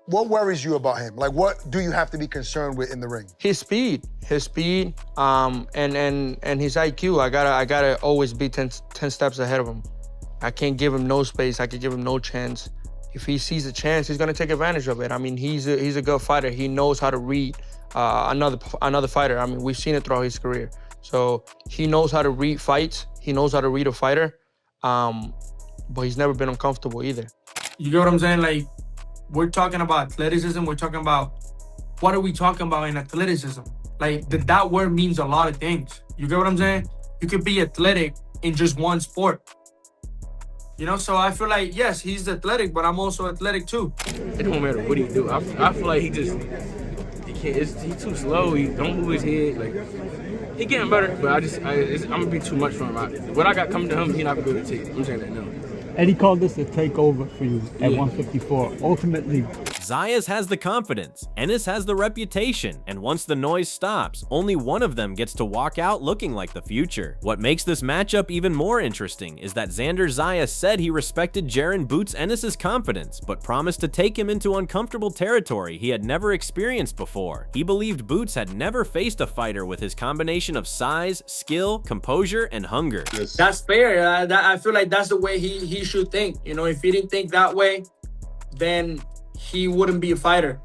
What worries you about him? Like, what do you have to be concerned with in the ring? His speed, and his IQ. I gotta always be 10 steps ahead of him. I can't give him no space. I can give him no chance. If he sees a chance, he's gonna take advantage of it. I mean, he's a good fighter. He knows how to read another fighter. I mean, we've seen it throughout his career. So he knows how to read fights. He knows how to read a fighter, but he's never been uncomfortable either. You get what I'm saying? Like, we're talking about athleticism. We're talking about, what are we talking about in athleticism? Like, that word means a lot of things. You get what I'm saying? You could be athletic in just one sport. You know, so I feel like, yes, he's athletic, but I'm also athletic too. It don't matter what he do. I feel like he can't. He's too slow. He don't move his head. Like, he getting better, but I'm gonna be too much for him. What I got coming to him, he not gonna be able to take. I'm saying that now. Eddie called this a takeover for you at 154. Ultimately, Zayas has the confidence, Ennis has the reputation, and once the noise stops, only one of them gets to walk out looking like the future. What makes this matchup even more interesting is that Xander Zayas said he respected Jaron "Boots" Ennis' confidence, but promised to take him into uncomfortable territory he had never experienced before. He believed Boots had never faced a fighter with his combination of size, skill, composure, and hunger. That's fair. I feel like that's the way he should think. You know, if he didn't think that way, then he wouldn't be a fighter.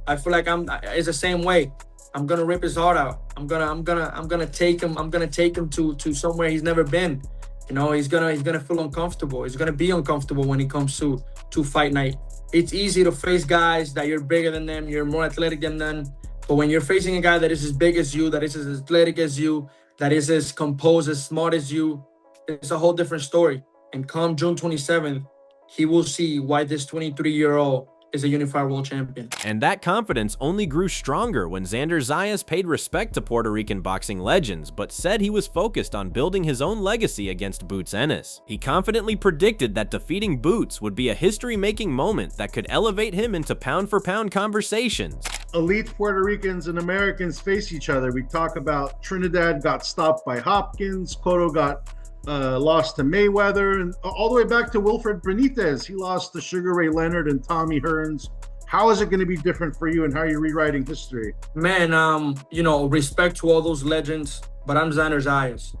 I feel like it's the same way. I'm gonna rip his heart out. I'm gonna take him to somewhere he's never been. You know, he's gonna feel uncomfortable. He's gonna be uncomfortable when he comes to fight night. It's easy to face guys that you're bigger than them, you're more athletic than them. But when you're facing a guy that is as big as you, that is as athletic as you, that is as composed, as smart as you, it's a whole different story. And come June 27th, he will see why this 23-year-old is a unified world champion. And that confidence only grew stronger when Xander Zayas paid respect to Puerto Rican boxing legends, but said he was focused on building his own legacy against Boots Ennis. He confidently predicted that defeating Boots would be a history-making moment that could elevate him into pound-for-pound conversations. Elite Puerto Ricans and Americans face each other. We talk about Trinidad got stopped by Hopkins, Cotto got lost to Mayweather, and all the way back to Wilfred Benitez. He lost to Sugar Ray Leonard and Tommy Hearns. How is it going to be different for you, and how are you rewriting history? Man, you know, respect to all those legends, but I'm Xander Zayas.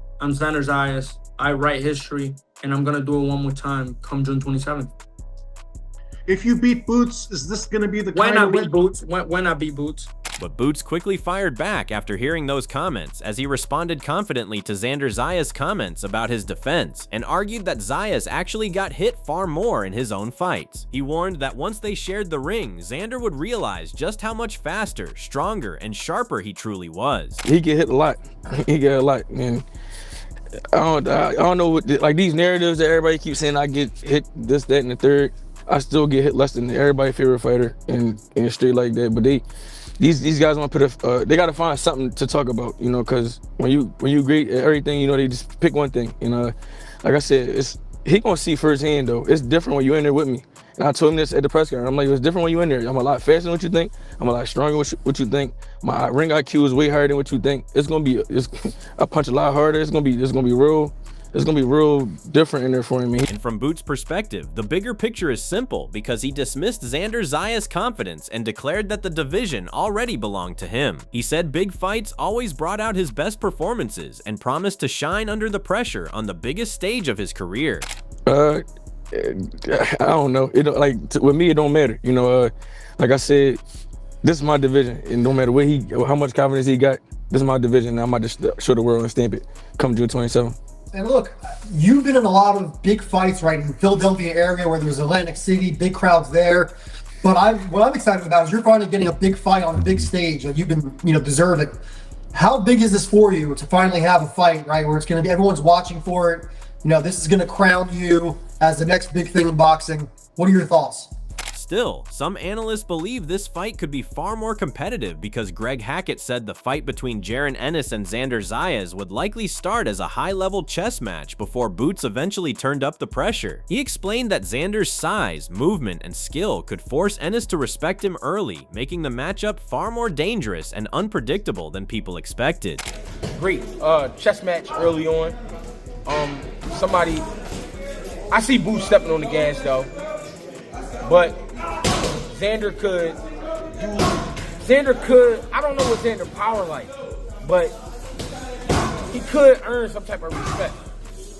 I write history, and I'm going to do it one more time come June 27th. If you beat Boots, is this going to be the when I beat Boots? When I beat Boots. But Boots quickly fired back after hearing those comments, as he responded confidently to Xander Zayas' comments about his defense, and argued that Zayas actually got hit far more in his own fights. He warned that once they shared the ring, Xander would realize just how much faster, stronger, and sharper he truly was. He get hit a lot. He get a lot, man. I don't know what, like these narratives that everybody keeps saying I get hit this, that, and the third. I still get hit less than everybody's favorite fighter and straight like that. But these guys want to put they got to find something to talk about, you know, because when you great at everything, you know, they just pick one thing, you know. Like I said, he gonna see firsthand though. It's different when you're in there with me. And I told him this at the press conference. I'm like, it's different when you're in there. I'm a lot faster than what you think. I'm a lot stronger than what you think. My ring IQ is way higher than what you think. I punch a lot harder. It's gonna be real different in there for me. And from Boots' perspective, the bigger picture is simple because he dismissed Xander Zayas' confidence and declared that the division already belonged to him. He said big fights always brought out his best performances and promised to shine under the pressure on the biggest stage of his career. I don't know. With me, it don't matter. You know, like I said, this is my division, and no matter how much confidence he got, this is my division. And I'm about to show the world and stamp it come June 27th. And look, you've been in a lot of big fights, right, in the Philadelphia area where there's Atlantic City, big crowds there. But what I'm excited about is you're finally getting a big fight on a big stage that you've been, deserving. How big is this for you to finally have a fight, right, where it's going to be everyone's watching for it? This is going to crown you as the next big thing in boxing. What are your thoughts? Still, some analysts believe this fight could be far more competitive because Greg Hackett said the fight between Jaron Ennis and Xander Zayas would likely start as a high-level chess match before Boots eventually turned up the pressure. He explained that Xander's size, movement, and skill could force Ennis to respect him early, making the matchup far more dangerous and unpredictable than people expected. Great chess match early on. I see Boots stepping on the gas though, but Xander could I don't know what Xander power like, but he could earn some type of respect.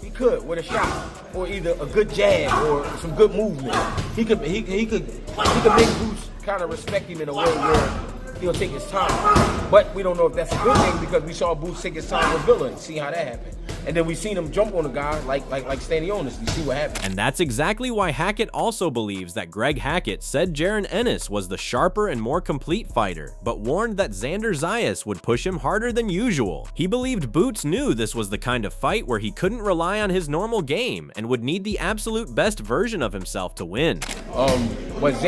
He could with a shot, or either a good jab or some good movement. He could make Boots kind of respect him in a way where he'll take his time. But we don't know if that's a good thing because we saw Boots take his time with Villa and see how that happened. And then we seen him jump on a guy like Stanionis. You see what happened. And that's exactly why Hackett also believes that Greg Hackett said Jaron Ennis was the sharper and more complete fighter, but warned that Xander Zayas would push him harder than usual. He believed Boots knew this was the kind of fight where he couldn't rely on his normal game and would need the absolute best version of himself to win. But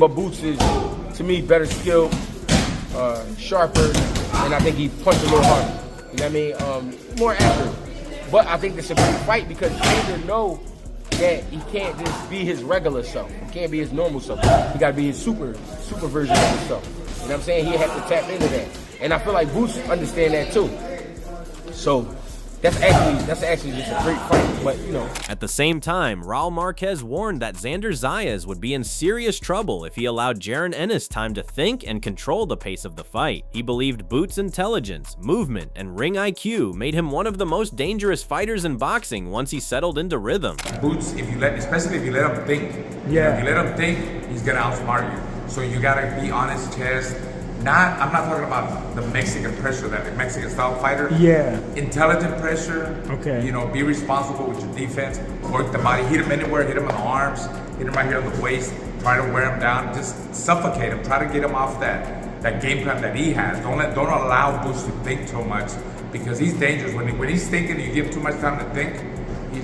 Boots is, to me, better skilled, sharper, and I think he punched a little harder. You know what I mean? More accurate. But I think this is a big fight because Xander know that he can't just be his regular self. He can't be his normal self. He got to be his super version of himself. You know what I'm saying? He has to tap into that. And I feel like Boots understand that too. So that's actually just a great fight, but you know. At the same time, Raul Marquez warned that Xander Zayas would be in serious trouble if he allowed Jaron Ennis time to think and control the pace of the fight. He believed Boots' intelligence, movement, and ring IQ made him one of the most dangerous fighters in boxing once he settled into rhythm. Boots, especially if you let him think, if you let him think, he's gonna outsmart you. So you gotta be on his chest. I'm not talking about the Mexican pressure, that the Mexican style fighter. Yeah. Intelligent pressure. Okay. You know, be responsible with your defense. Work the body, hit him anywhere, hit him in the arms, hit him right here on the waist, try to wear him down, just suffocate him, try to get him off that game plan that he has. Don't allow Boots to think too much because he's dangerous. When he's thinking, you give him too much time to think,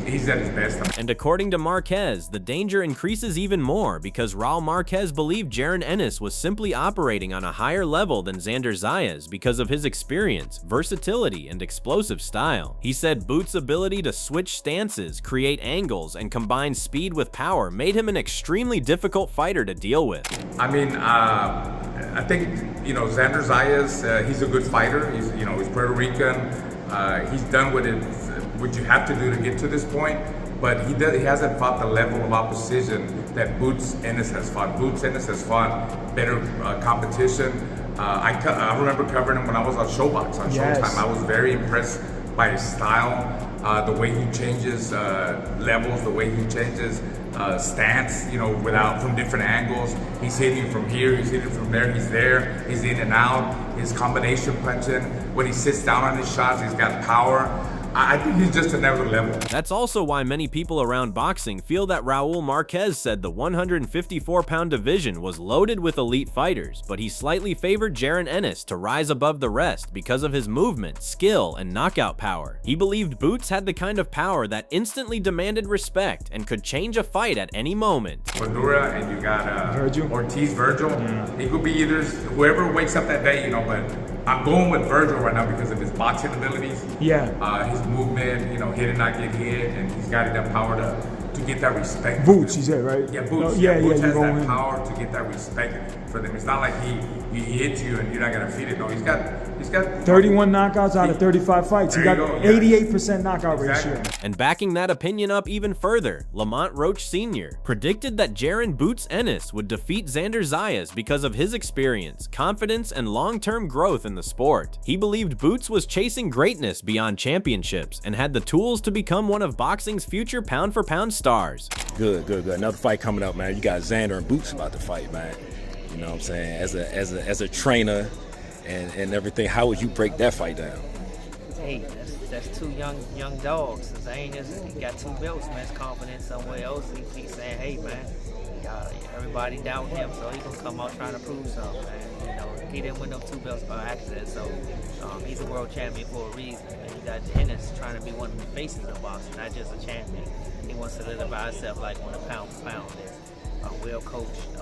he's at his best. And according to Marquez, the danger increases even more because Raul Marquez believed Jaron Ennis was simply operating on a higher level than Xander Zayas because of his experience, versatility, and explosive style. He said Boots' ability to switch stances, create angles, and combine speed with power made him an extremely difficult fighter to deal with. I think, Xander Zayas, he's a good fighter. He's Puerto Rican. He's done what you have to do to get to this point, but he hasn't fought the level of opposition that Boots Ennis has fought. Boots Ennis has fought better competition. I remember covering him when I was on Showbox on Showtime. I was very impressed by his style, the way he changes levels, the way he changes stance, from different angles. He's hitting from here, he's hitting from there, he's there, he's in and out. His combination punching, when he sits down on his shots, he's got power. I think he's just another level. That's also why many people around boxing feel that Raul Marquez said the 154-pound division was loaded with elite fighters, but he slightly favored Jaron Ennis to rise above the rest because of his movement, skill, and knockout power. He believed Boots had the kind of power that instantly demanded respect and could change a fight at any moment. Bandura and you got Virgil. It could be either whoever wakes up that day, but I'm going with Virgil right now because of his boxing abilities. His movement, hit and not get hit, and he's got that power to get that respect. Boots, you said, right? Yeah, Boots. Boots has that power to get that respect for them. It's not like he hits you and you're not gonna feed it. No, he's got 31 knockouts out of 35 fights. He got 88% knockout ratio. And backing that opinion up even further, Lamont Roach Sr. predicted that Jaron Boots Ennis would defeat Xander Zayas because of his experience, confidence, and long-term growth in the sport. He believed Boots was chasing greatness beyond championships and had the tools to become one of boxing's future pound-for-pound stars. Good. Another fight coming up, man. You got Xander and Boots about to fight, man. You know what I'm saying? As a trainer and everything, how would you break that fight down? Hey, that's two young dogs. Zayas, he got 2 belts, man. It's confident somewhere else. He's saying, hey, man, everybody doubting him, so he's gonna come out trying to prove something, man. He didn't win them 2 belts by accident, so he's a world champion for a reason. And you got Ennis trying to be one of the faces of boxing, not just a champion. He wants to solidify himself like one of pound for pound. A well-coached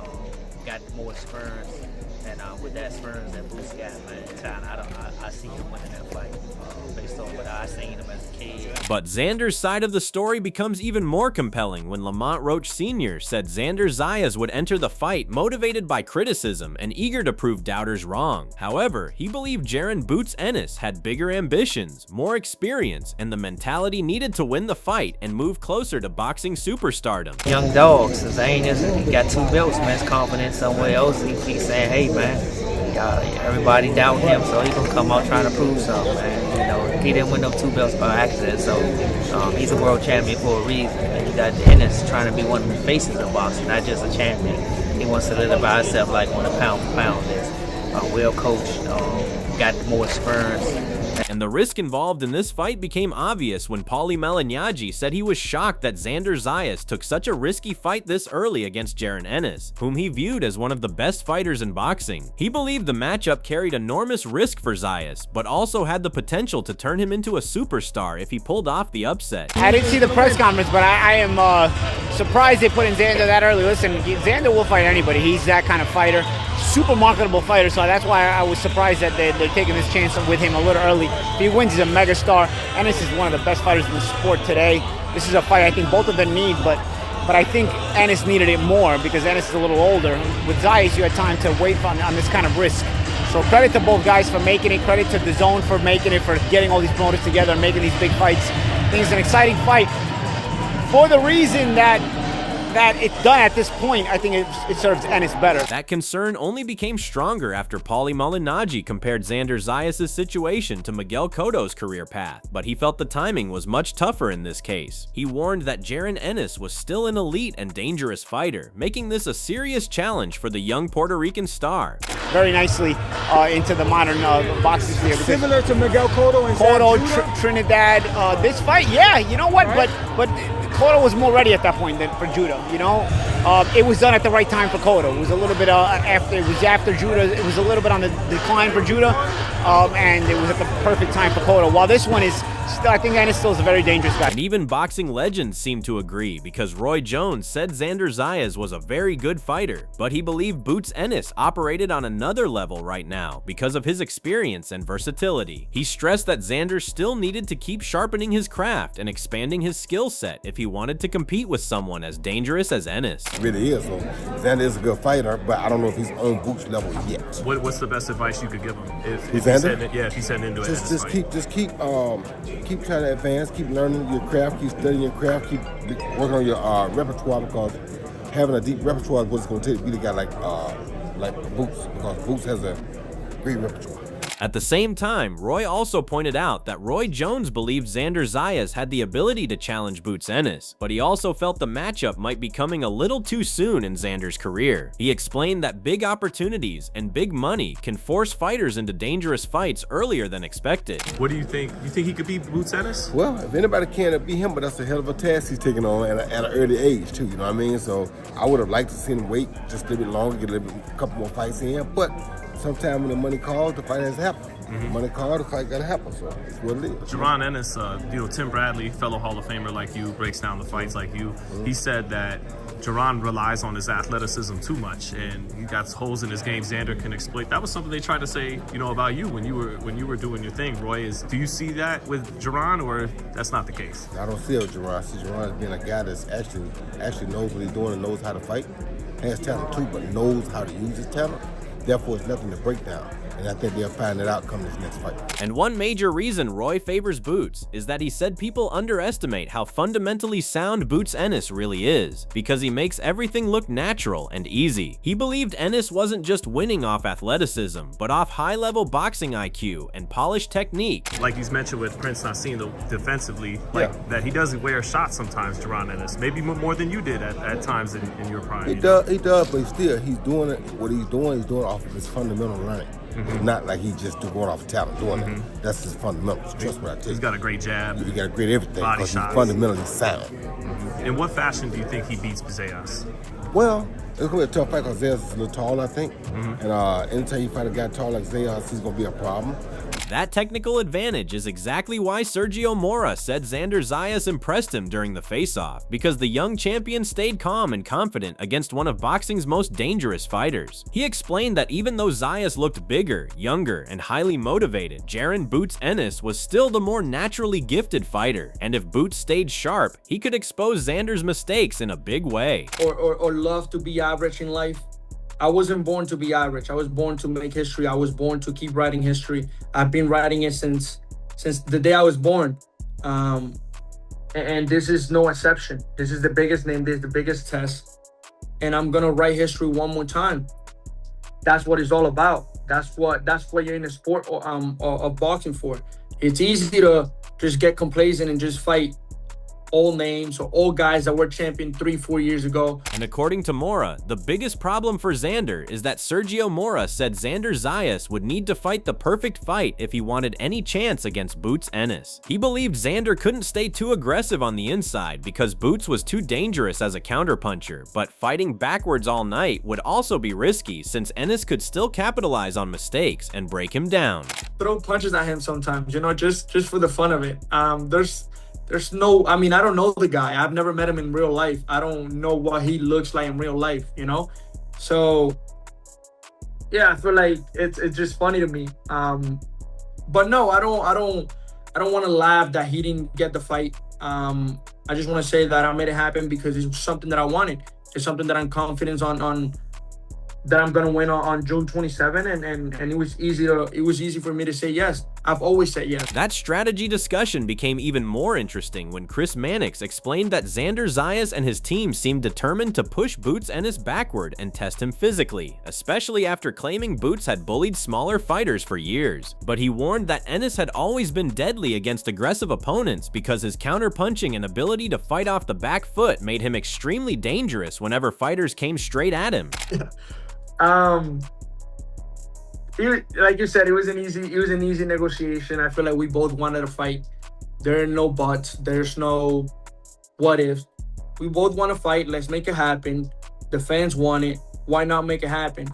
got more experience, and with that experience that Boots got, man, I see him winning that fight based on what I seen him as a kid. But Xander's side of the story becomes even more compelling when Lamont Roach Sr. said Xander Zayas would enter the fight motivated by criticism and eager to prove doubters wrong. However, he believed Jaron "Boots" Ennis had bigger ambitions, more experience, and the mentality needed to win the fight and move closer to boxing superstardom. Young dogs, Zayas, he got 2 belts, man. His confidence somewhere else. He's saying, hey, man, everybody doubting him, so he gonna come out trying to prove something, man. You know, he didn't win them 2 belts by accident, so he's a world champion for a reason. And you got Ennis trying to be one of the faces of boxing, not just a champion. He wants to solidify himself like one of pound for pound is. Well coached, got more experience. And the risk involved in this fight became obvious when Paulie Malignaggi said he was shocked that Xander Zayas took such a risky fight this early against Jaron Ennis, whom he viewed as one of the best fighters in boxing. He believed the matchup carried enormous risk for Zayas, but also had the potential to turn him into a superstar if he pulled off the upset. I didn't see the press conference, but I am surprised they put in Xander that early. Listen, Xander will fight anybody. He's that kind of fighter. Super marketable fighter, so that's why I was surprised that they're taking this chance with him a little early. If he wins, he's a megastar. Ennis is one of the best fighters in the sport today. This is a fight I think both of them need, but I think Ennis needed it more because Ennis is a little older. With Zayas, you had time to wait on this kind of risk. So credit to both guys for making it. Credit to the zone for making it, for getting all these promoters together and making these big fights. I think it's an exciting fight for the reason that it's done at this point. I think it serves Ennis better. That concern only became stronger after Paulie Malignaggi compared Xander Zayas' situation to Miguel Cotto's career path, but he felt the timing was much tougher in this case. He warned that Jaron Ennis was still an elite and dangerous fighter, making this a serious challenge for the young Puerto Rican star. Very nicely into the modern boxing sphere. Similar to Miguel Cotto and Trinidad. This fight, yeah, you know what? Right. But Cotto was more ready at that point than for Judah. You know, it was done at the right time for Cotto. It was a little bit after Judah. It was a little bit on the decline for Judah, and it was at the perfect time for Cotto. While this one is still, I think Ennis still is a very dangerous guy. And even boxing legends seem to agree, because Roy Jones said Xander Zayas was a very good fighter, but he believed Boots Ennis operated on another level right now because of his experience and versatility. He stressed that Xander still needed to keep sharpening his craft and expanding his skill set if he wanted to compete with someone as dangerous as Ennis. It really is. So Xander is a good fighter, but I don't know if he's on Boots level yet. What's the best advice you could give him if he's heading into it? Just keep trying to advance, keep learning your craft, keep studying your craft, keep working on your repertoire, because having a deep repertoire is what it's going to take to beat a guy like Boots, because Boots has a great repertoire. At the same time, Roy also pointed out that Roy Jones believed Xander Zayas had the ability to challenge Boots Ennis, but he also felt the matchup might be coming a little too soon in Xander's career. He explained that big opportunities and big money can force fighters into dangerous fights earlier than expected. What do you think? You think he could beat Boots Ennis? Well, if anybody can, beat him, but that's a hell of a task he's taking on at an early age too, you know what I mean? So I would have liked to see him wait just a little bit longer, get a couple more fights in, but sometime when the money calls, the fight has to happen. Money calls, the fight got to happen, so it's what it is. Jaron Ennis, Tim Bradley, fellow Hall of Famer like you, breaks down the fights like you. He said that Jaron relies on his athleticism too much, and he got holes in his game Xander can exploit. That was something they tried to say, about you when you were doing your thing. Roy, do you see that with Jaron, or that's not the case? I don't see it with Jaron. I see Jaron as being a guy that's actually knows what he's doing and knows how to fight. Has talent too, but knows how to use his talent. Therefore, it's nothing to break down. And I think they'll find it out come this next fight. And one major reason Roy favors Boots is that he said people underestimate how fundamentally sound Boots Ennis really is, because he makes everything look natural and easy. He believed Ennis wasn't just winning off athleticism, but off high-level boxing IQ and polished technique. Like he's mentioned with Prince Nasino defensively, that he doesn't wear shots sometimes, Jaron Ennis, maybe more than you did at times in your prime. He does, but he's doing it. What he's doing off of his fundamental learning. It's not like he just going off talent doing it. That's his fundamentals. Trust what I tell you. He's got a great jab. He got a great everything because he's fundamentally sound. In what fashion do you think he beats Zayas? Well, it's going to be a tough fight because Zayas is a little tall, I think. And anytime you fight a guy tall like Zayas, he's going to be a problem. That technical advantage is exactly why Sergio Mora said Xander Zayas impressed him during the face-off, because the young champion stayed calm and confident against one of boxing's most dangerous fighters. He explained that even though Zayas looked bigger, younger, and highly motivated, Jaron "Boots" Ennis was still the more naturally gifted fighter, and if Boots stayed sharp, he could expose Xander's mistakes in a big way. Or love to be average in life. I wasn't born to be average. I was born to make history. I was born to keep writing history. I've been writing it since the day I was born. And this is no exception. This is the biggest name. This is the biggest test. And I'm gonna write history one more time. That's what it's all about. That's what you're in the sport of boxing for. It's easy to just get complacent and just fight all names or all guys that were champion 3-4 years ago. And according to Mora, the biggest problem for Xander is that Sergio Mora said Xander Zayas would need to fight the perfect fight if he wanted any chance against Boots Ennis. He believed Xander couldn't stay too aggressive on the inside because Boots was too dangerous as a counterpuncher, but fighting backwards all night would also be risky since Ennis could still capitalize on mistakes and break him down. Throw punches at him sometimes, you know, just for the fun of it. There's no, I mean, I don't know the guy. I've never met him in real life. I don't know what he looks like in real life, you know? So, yeah, I feel like it's just funny to me. But no, I don't want to laugh that he didn't get the fight. I just want to say that I made it happen because it's something that I wanted. It's something that I'm confident on that I'm gonna win on June 27, and it was easy for me to say yes. I've always said yes. That strategy discussion became even more interesting when Chris Mannix explained that Xander Zayas and his team seemed determined to push Boots Ennis backward and test him physically, especially after claiming Boots had bullied smaller fighters for years. But he warned that Ennis had always been deadly against aggressive opponents because his counterpunching and ability to fight off the back foot made him extremely dangerous whenever fighters came straight at him. Like you said, it was an easy negotiation. I feel like we both wanted to fight. There are no buts. There's no what ifs. We both want to fight. Let's make it happen. The fans want it. Why not make it happen?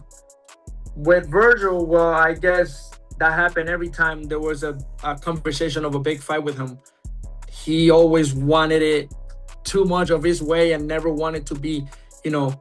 With Virgil, well, I guess that happened every time there was a conversation of a big fight with him. He always wanted it too much of his way and never wanted to be, you know,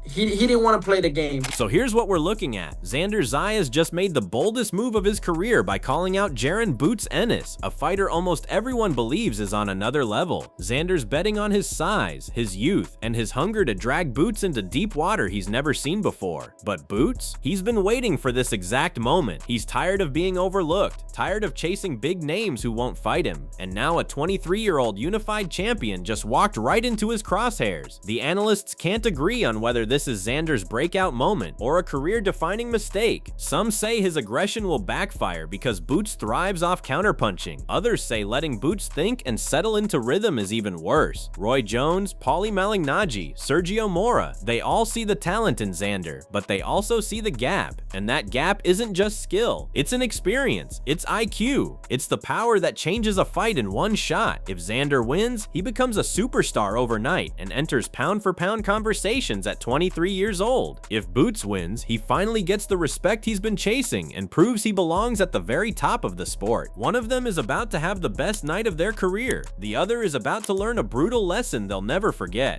He didn't want to play the game. So here's what we're looking at. Xander Zayas just made the boldest move of his career by calling out Jaron "Boots" Ennis, a fighter almost everyone believes is on another level. Xander's betting on his size, his youth, and his hunger to drag Boots into deep water he's never seen before. But Boots? He's been waiting for this exact moment. He's tired of being overlooked, tired of chasing big names who won't fight him, and now a 23-year-old unified champion just walked right into his crosshairs. The analysts can't agree on whether this is Xander's breakout moment or a career-defining mistake. Some say his aggression will backfire because Boots thrives off counterpunching. Others say letting Boots think and settle into rhythm is even worse. Roy Jones, Paulie Malignaggi, Sergio Mora, they all see the talent in Xander, but they also see the gap, and that gap isn't just skill. It's an experience. It's IQ. It's the power that changes a fight in one shot. If Xander wins, he becomes a superstar overnight and enters pound-for-pound conversations at 23 years old. If Boots wins, he finally gets the respect he's been chasing and proves he belongs at the very top of the sport. One of them is about to have the best night of their career. The other is about to learn a brutal lesson they'll never forget.